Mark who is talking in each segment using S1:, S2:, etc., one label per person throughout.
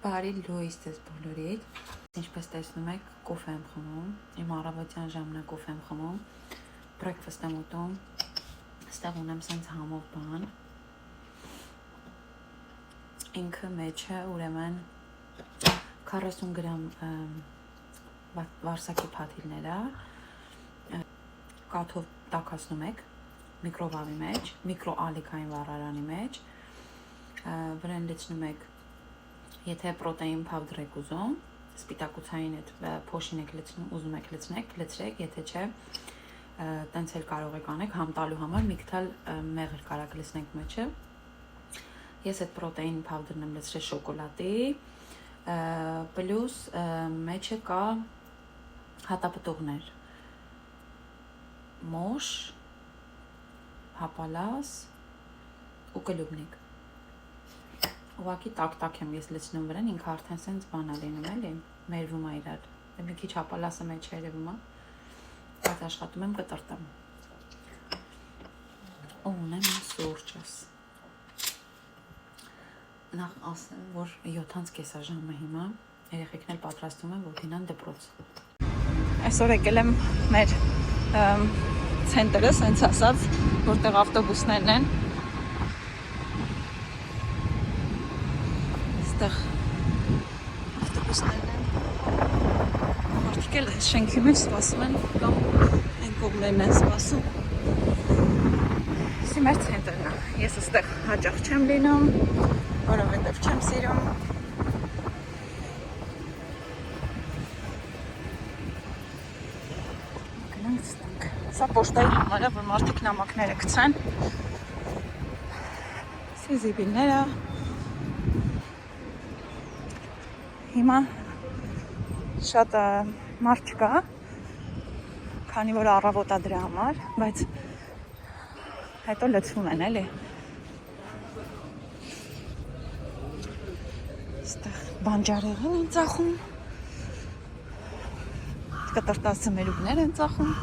S1: Բարի լույս ձեզ բոլորիդ։ Ինչպես տեսնում եք, կոֆե եմ խմում, իմ առավոտյան ժամն է կոֆե եմ խմում, breakfast եմ ուտում, ստեղ ունեմ սենց համով բան, ինքը մեջ է ուրեմն 40 գրամ վարսակի փաթիլներ է, կաթով տաքացնում եք միկրովավի մեջ, միկրոալիքային վառարանի մեջ, վրան լցնում եք. Եթե պրոտեին փավդր եք ուզում, սպիտակուցային այդ փոշին եք ուզում եք լցրեք, եթե չէ, տենց էլ կարող եք անել համ տալու համար, մի քիչ մեղր կարակ լցնեք մեջը։ Ես այդ պրոտեին փավդրն եմ լցրել շոկոլադի, պլյուս մեջը կա հատապտուղներ, մոշ, հապալաս ու կլուբնիկ։ Ուղղակի տակ եմ ես լցնում վրան, ինքը արդեն սենց բան է լինում էլի, մերվում է իրար, մի քիչ հապալասը մեջ երևում է, բայց աշխատում եմ կտրտեմ։ Ունեմ սուրճս։ Նախ ասեմ, որ 7:30 ժամը հիմա, երեխեքն էլ պատրաստվում են, որ գնան դպրոց։ Այսօր եկել եմ մեր ցենտրը, սենց ասած, որտեղ ավտոբուսներն են։ Ավտոբուսներն են, մարդիկ էլ շենքի մեջ սպասում են, կամ են կողմերն են սպասում։ Իսի մեր ցենտրն է, ես այստեղ հաճախ չեմ լինում, որովհետև չեմ սիրում։ Գնանք ստանք, սա պոշտայի համար է, որ մարդիկ նամակները գցեն, իսի զիբիլները։ Հիմա շատ մարդ չկա, քանի որ առավոտ է դրա համար, բայց հետո լցվում են էլի։ Այստեղ բանջարեղեն են ծախում, կտրտած ձմերուկներ են ծախում։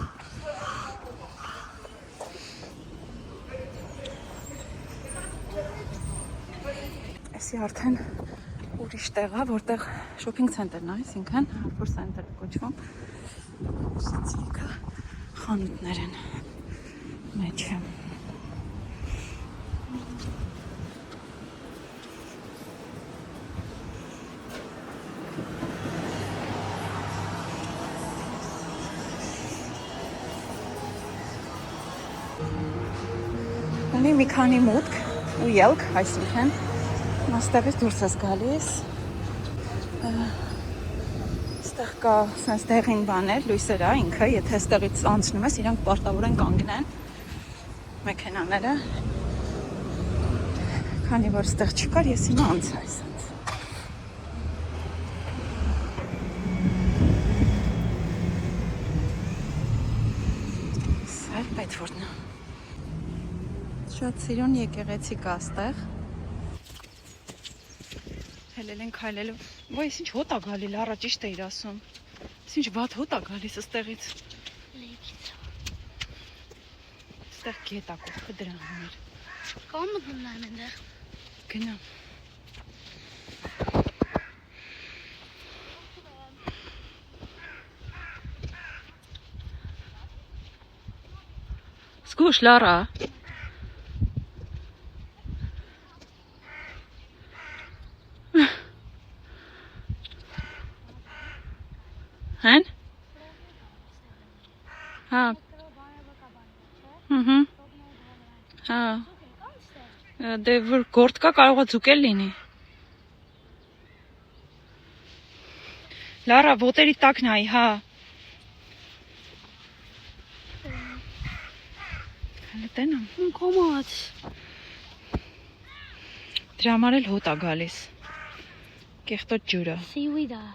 S1: Այսի արդեն ուրիշ տեղ է, որտեղ շոփինգ ցենտրն է, այսինքն Harbour Center կոչվում։ Սիցիկա խանութներ են մեջը։ Ունի մի քանի մուտք ու ելք, այսինքն Աստեղից դուրս ես գալիս, ստեղ կա սենց դեղին բաներ, լույսեր է ինքը, եթե ստեղից անցնում ես, իրանք պարտավոր են կանգնեն մեքենաները, քանի որ ստեղ չկար, ես հիմա անցա այսենց։ Սա էլ Պետվորդն է։ Շատ սիրուն եկեղեցի կա ստեղ։ Հելել են քայլելու, ոյ, ես ինչ հոտ է գալի, լարա ճիշտ էիր ասում, ես ինչ բատ հոտ է գալիս ստեղից։ Լեքից։ Ստեղ գետ է կողքը դրա համար։ Կամ մտնում նայեմ ենդեղ։ Գնամ։ Սկուշ, լարա։ Հեն? Հա։ Հա։ Դե որ գործ կա կարող է ձուկել լինի։ Լարա, ոտերի տակ նայ, հա։ Հələ տենամ։ Կոմաց։ Դրա համար էլ հոտ է գալիս։ Կեղտոտ ջուրը։ Սիվիդա։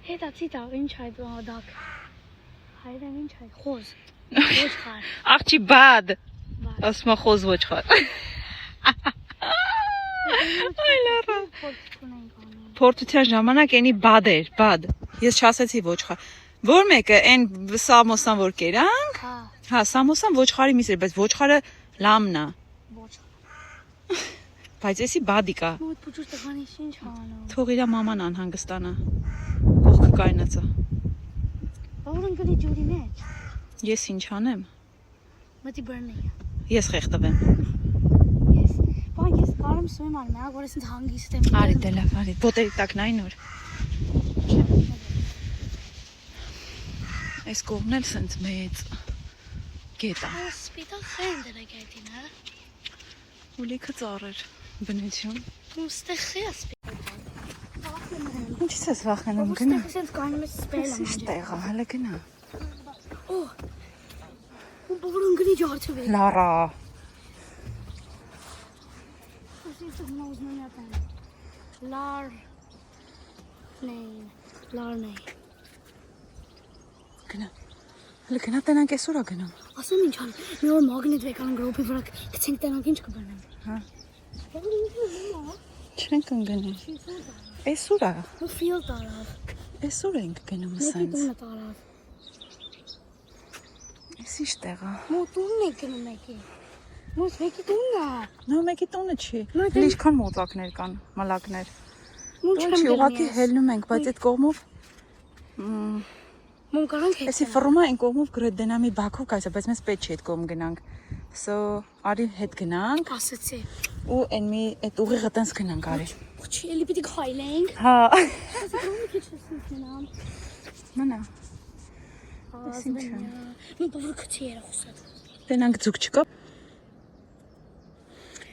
S1: Հետա ցիտա ինչ այդ դակ։ Հայրեն ինչ այդ խոզ։ Ոչխար։ Աղջի բադ։ Ասма խոզ ոչխար։ Այ լարա։ Փորձության ժամանակ էնի բադ էր, բադ։ Ես չասեցի ոչխար։ Որ մեկը այն սամոսան որ կերանք։ Հա, սամոսան ոչխարի միս էր, բայց ոչխարը լամն է։ Ոչխար։ Բայց էսի բադիկա։
S2: Մոտ փոքր տղանի ինչ անում։
S1: Թող իր մաման անհանգստանա։ Կողքը կայնացա։
S2: Որն գնի ջուրի մեջ։
S1: Ես ինչ անեմ։
S2: Մտի բռնի։
S1: Ես խեղդվեմ։
S2: Ես։ Բայց ես կարում սույմ անեմ, որ ես ինձ հանգիստ եմ։
S1: Արի դե լավ, արի։ Ոտերի տակ նայ նոր։ Այս կողմն էլ սենց մեծ գետ է։
S2: Սպիտակ խեն դրա գետին, հա։
S1: Ու լիքը ծառեր, բնություն։
S2: Ու ստեղ խի է սպիտակ։
S1: Ինչի՞ց ես վախենում գնա։
S2: Ստեղ սենց կանում ես սպել
S1: Ինչ տեղա, հələ գնա։
S2: Օ։ Ու բուրուն գնի ջարդվի։
S1: Լարա։
S2: Լար նեյ։
S1: Գնա։ Հələ գնա տենանք այսօր է գնում։
S2: Ասում ինչ ան, մի օր մագնիտ վեկան գրոպի վրա գցենք տենանք ինչ կբռնենք։
S1: Հա։ Չենք ընկնի։ Այսօր է։
S2: Ու ֆիլ տարավ։
S1: Այսօր ենք գնում
S2: Մեկի
S1: սենց։
S2: տունը տարավ։
S1: Էս ինչ տեղ է։
S2: Մո տունն է գնում մեկի։ Մոս մեկի տունն է։
S1: Նո մեկի տունը չի։
S2: Նո, դե-
S1: Ինչքան մոծակներ կան, մալակներ։
S2: Մո
S1: Ոչ, ուղղակի հելնում ենք, բայց այդ կողմով
S2: Մոմ կարանք հետ։
S1: էսի ֆռումա այն կողմով գրետ դենամի բաքով կայսա, բայց մենք պետք չի այդ կողմ գնանք։ So, արի հետ գնանք
S2: Ասացի։
S1: ու այն մի այդ ուղիղը տենց գնանք արի։
S2: Չի, էլի պիտի քայլենք։
S1: Հա։
S2: Ասա կողմի քիչ սնանամ։
S1: Մնա։
S2: Ասնա։ Մո բավարար քիչ երախոսա։
S1: Տենանք ձուկ չկա։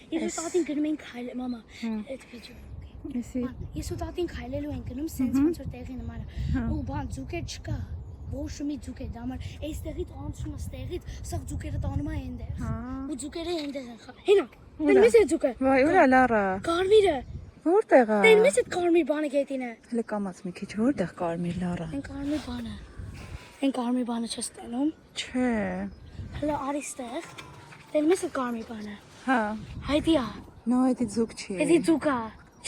S2: Ես տատին գնում ենք քայլ, մամա։ Այդ վիդեո։
S1: Էսի
S2: Ես ու տատին քայլելու ենք գնում, սենց ոնց որ տեղի նման է։ Ու բան ձուկեր չկա։ Ոչ մի ձուկ է դա համար այստեղից անցնում է ստեղից, սա ձուկերը տանում է այնտեղ։ Ու ձուկերը այնտեղ են խա։ Հենակ։ Դենմես է ձուկը։
S1: Վայ, ուր է Լարա։
S2: Կարմիրը։
S1: Որտեղ է։
S2: Դենմես է կարմիր բանը գետինը։
S1: Հələ կամած մի քիչ որտեղ կարմիր Լարա։
S2: Այն կարմիր բանը։ Այն կարմիր բանը չես տենում։
S1: Չէ։
S2: Հələ արի ստեղ։ Դենմես է կարմիր բանը։
S1: Հա։
S2: Հայդիա։
S1: Նո, դա ձուկ չի։
S2: Էդի ձուկա։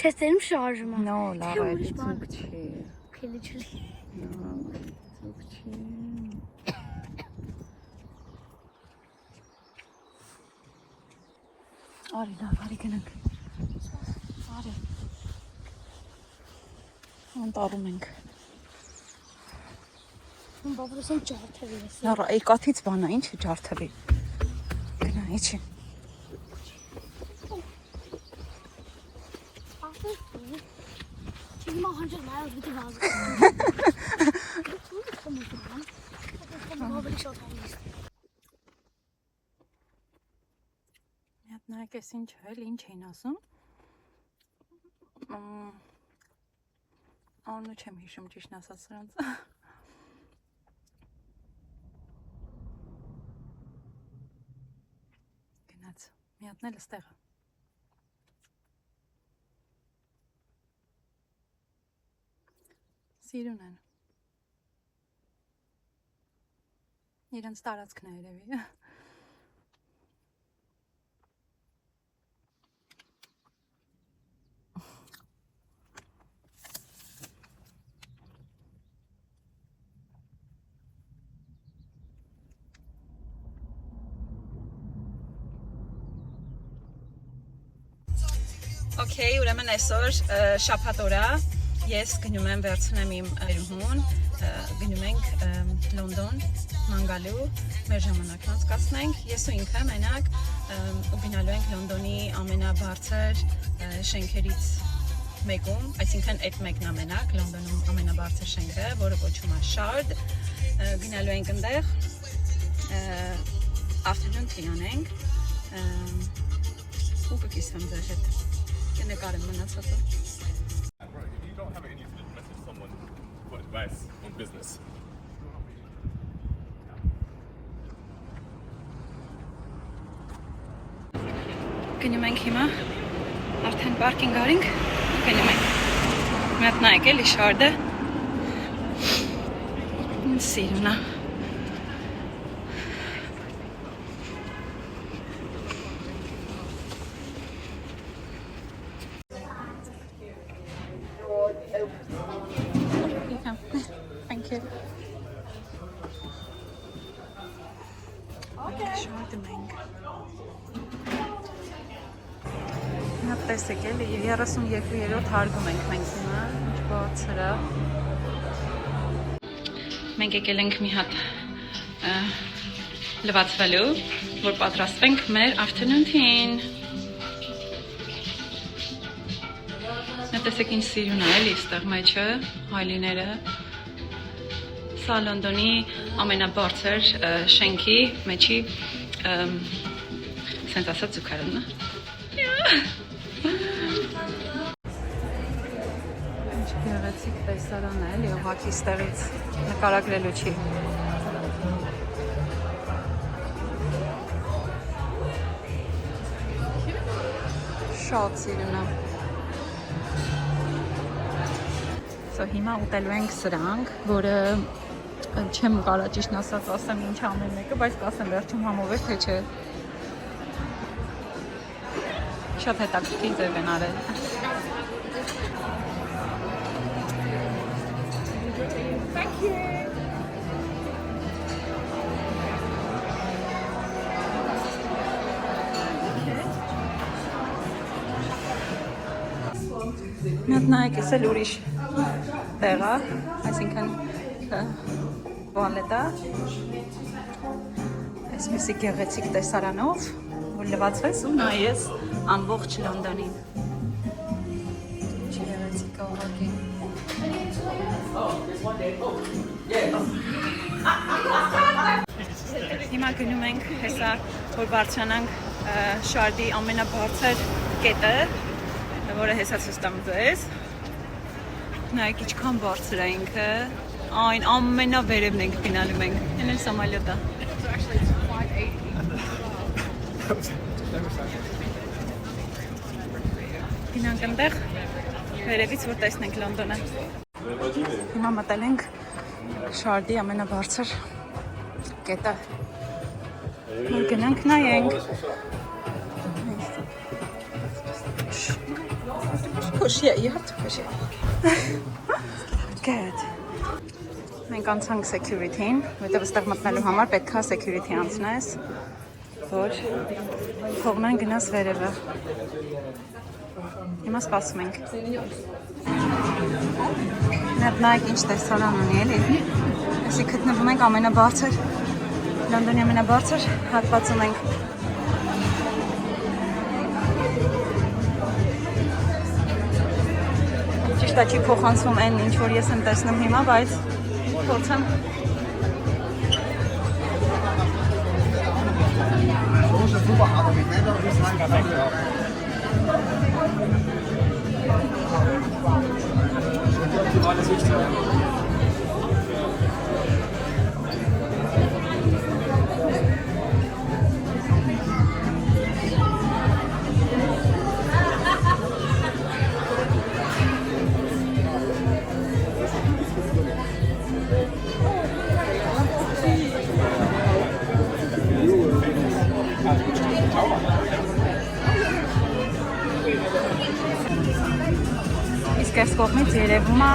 S2: Չես տենում շարժումը։
S1: Նո, Լարա, դա ձուկ չի։
S2: Քելի չլի։
S1: Նո, ձուկ չի։ Արի լավ, արի գնանք։ Արի։ Անտարում ենք։
S2: Ում բավարարության ջարդերի ես։
S1: Լարա, այ կաթից բանա, ինչ է ջարդվի։ Գնա, իջի։
S2: Հիմա հանջել նայած գիտի վազը։
S1: Միատ նայեք ես ինչ էլ, ինչ էին ասում։ Անունը չեմ հիշում ճիշտն ասած սրանց։ Գնաց, միատն էլ ստեղ է։ Սիրուն են։ Իրենց տարածքն է երևի։ Okay, ուրեմն այսօր շաբաթ օր է։ Ես գնում եմ վերցնեմ իմ այրուհուն, գնում ենք Լոնդոն, մանգալու, մեր ժամանակն անցկացնենք։ Ես ու ինքը մենակ ու գնալու ենք Լոնդոնի ամենաբարձր շենքերից մեկում, այսինքն այդ մեկն է մենակ, Լոնդոնում ամենաբարձր շենքը, որը կոչվում է Shard։ Գնալու ենք այնտեղ, afternoon tea անենք, ու կկիսվեմ ձեր հետ։ Կնկարեմ մնացածը։
S3: Advice on business.
S1: Գնում ենք հիմա, արդեն պարկինգ արինք, գնում ենք։ Մետ նայեք էլի Shard-ը։ Սիրուն է։ Thank you. Shard-ը մենք։ տեսեք էլի 32-րդ հարգում ենք մենք հիմա, ինչ բացր է։ Մենք եկել ենք մի հատ լվացվելու, որ պատրաստվենք մեր afternoon tea-ին։ Տեսեք ինչ սիրուն է էլի ստեղ մեջը, հայլիները։ Սա Լոնդոնի ամենաբարձր շենքի մեջի սենց ասած զուգարանն է։ Ինչ գեղեցիկ տեսարան է էլի, ուղղակի ստեղից նկարագրելու չի։ Շատ սիրուն է։ Հիմա ուտելու ենք սրանք, որը չեմ կարա ճիշտ ասած ասեմ ինչ ամեն մեկը, բայց կասեմ վերջում համով էր, թե չէ։ Շատ հետաքրքիր ձև են արել։ Thank you. Միատ նայեք, ես էլ ուրիշ տեղ է, այսինքն բալետ է, այսպիսի գեղեցիկ տեսարանով, որ լվացվես ու նայես ամբողջ Լոնդոնին։ Ինչ գեղեցիկ աղագի։ Հիմա գնում ենք հեսա, որ բարձրանանք Շարդի ամենաբարձր կետը, որը հեսա ցույց տամ ձեզ։ Նայեք ինչքան բարձր է ինքը, այն ամենավերևն ենք գնալու մենք, են էլ սամալյոտ է։ Գնանք այնտեղ վերևից, որ տեսնենք Լոնդոնը։ Հիմա մտել ենք Շարդի ամենաբարձր կետը, որ գնանք նայենք։ Push, yeah, you have to push it. Good. Մենք անցանք security-ին, որտեղ այստեղ մտնելու համար պետք է security անցնես, որ թողնեն գնաս վերևը։ Հիմա սպասում ենք։ Նայեք ինչ տեսարան ունի էլի։ Այսի գտնվում ենք ամենաբարձր, Լոնդոնի ամենաբարձր հատվածում ենք։ Ճիշտ է չի փոխանցվում այն ինչ որ ես եմ տեսնում հիմա, բայց փորձեմ։ Իսկ այս կողմից երևում է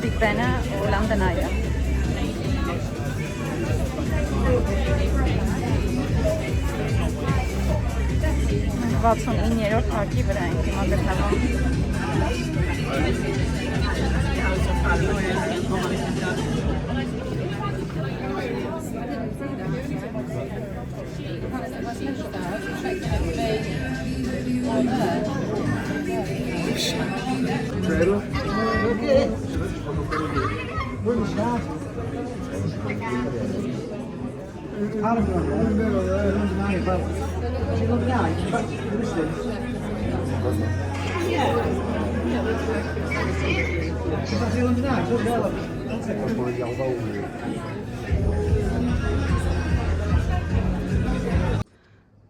S1: Big Ben-ը ու London Eye-ը։ Մենք 69-րդ հարկի վրա ենք հիմա գտնվում։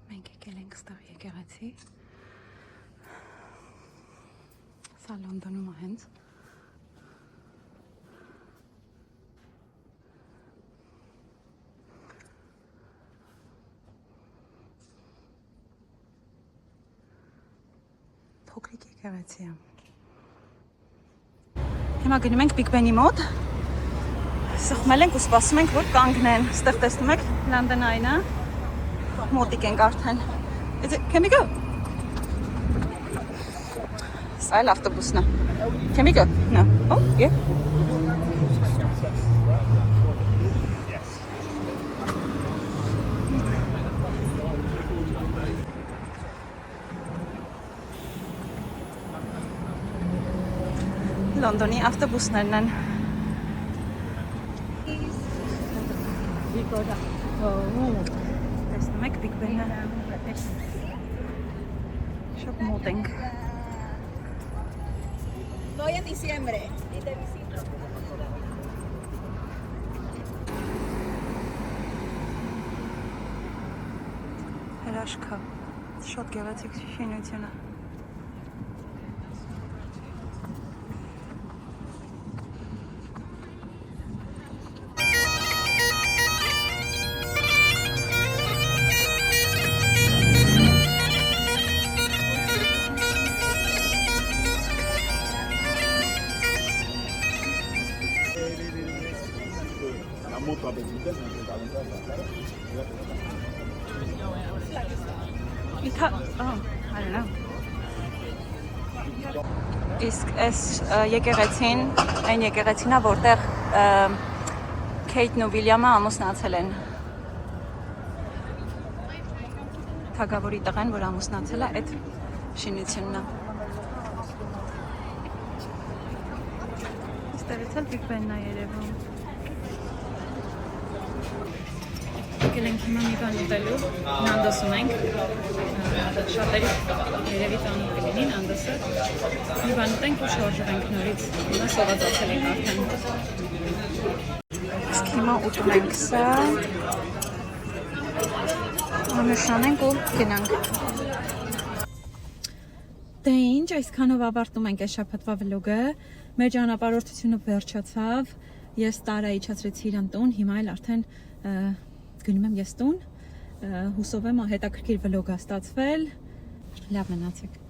S1: Մենք եկել ենք ստեղ եկեղեցի։ Սա Լոնդոնում է հենց։ Փոքրիկ եկեղեցի է։ Հիմա գնում ենք Big Ben-ի մոտ։ Սխմել ենք ու սպասում ենք, որ կանգնեն։ Ստեղ տեսնում եք London Eye-ը։ Մոտիկ ենք արդեն։ Can we go? Սա էլ ավտոբուսն է։ Can we go? No. Oh, yeah. Լոնդոնի ավտոբուսներն են։ Տեսնում եք Big Ben-ը։ Շատ մոտ ենք։
S3: Voy en diciembre. Y te visito.
S1: Հրաշքա։ Շատ գեղեցիկ շինություն է։ I don't know. Իսկ այս եկեղեցին, այն եկեղեցին է, որտեղ Քեյթն ու Վիլյամը ամուսնացել են։ Թագավորի տղան, որ ամուսնացել է, այդ շինությունն է։ Այստեղից էլ Big Ben-ն է երևում։ Եկել ենք հիմա մի բան ուտելու, Նանդոսում ենք, շատերի երևի տանում կլինի Նանդոսը, մի բան ուտենք ու շարժվենք նորից, հիմա սովածացել ենք արդեն։ Իսկ հիմա ուտում ենք սա, աննշանենք ու գնանք։ Դե ինչ, այսքանով ավարտում ենք այս շաբաթվա վլոգը, մեր ճանապարհորդությունը վերջացավ, ես տարա իջացրեցի իրան տուն, հիմա էլ արդեն գնում եմ ես տուն, հուսով եմ հետաքրքիր վլոգ է ստացվել, լավ մնացեք։